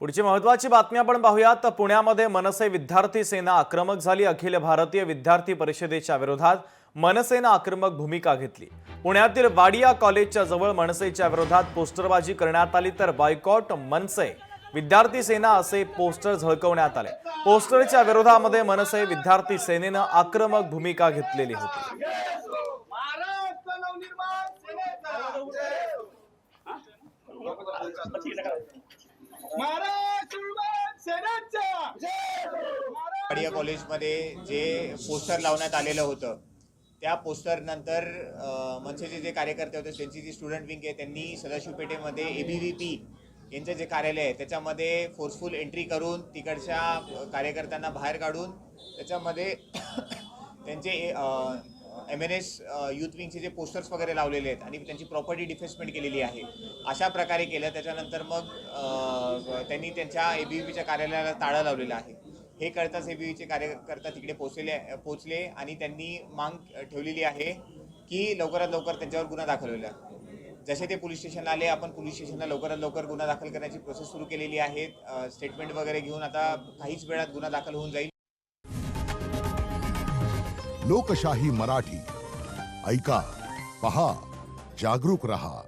पुढची महत्त्वाची बातमी आपण पाहूयात। पुण्यामध्ये मनसे विद्यार्थी सेना आक्रमक झाली। अखिल भारतीय विद्यार्थी परिषदेच्या विरोधात मनसेने आक्रमक भूमिका घेतली। पुण्यातील वाडिया कॉलेजच्या जवळ मनसेच्या विरोधात पोस्टरबाजी करण्यात आली, तर बॉयकॉट मनसे विद्यार्थी सेना असे पोस्टर झळकवण्यात आले। पोस्टरच्या विरोधामध्ये मनसे विद्यार्थी सेनेने आक्रमक भूमिका घेतलेली होती। वाडिया कॉलेजमध्ये जे पोस्टर लावण्यात आलेलं होतं त्या पोस्टर नंतर मनसेचे जे कार्यकर्ते होते त्यांची जी स्टुडंट विंग आहे त्यांनी सदाशिव पेठेमध्ये ABVP यांचं जे कार्यालय आहे त्याच्यामध्ये फोर्सफुल एंट्री करून तिकडच्या कार्यकर्त्यांना बाहेर काढून त्याच्यामध्ये त्यांचे MNS यूथ विंगचे जे पोस्टर्स वगैरे लावलेले आहेत आणि त्यांची प्रॉपर्टी डिफेसमेंट केलेली आहे। अशा प्रकारे केलं। त्याच्यानंतर मग त्यांनी त्यांच्या ABVPच्या कार्यालयाला ताळं लावलेलं आहे। हे कळताच ABVPचे कार्यकर्ता तिकडे पोहोचले आणि त्यांनी मांग ठेवलेली आहे की लवकरात लवकर त्यांच्यावर गुन्हा दाखल होईल। जसे ते पोलीस स्टेशनला आले, आपण पोलीस स्टेशनला लवकरात लवकर गुन्हा दाखल करण्याची प्रोसेस सुरू केलेली आहे। स्टेटमेंट वगैरे घेऊन आता काहीच वेळात गुन्हा दाखल होऊन जाईल। लोकशाही मराठी ऐका, पहा, जागरूक रहा।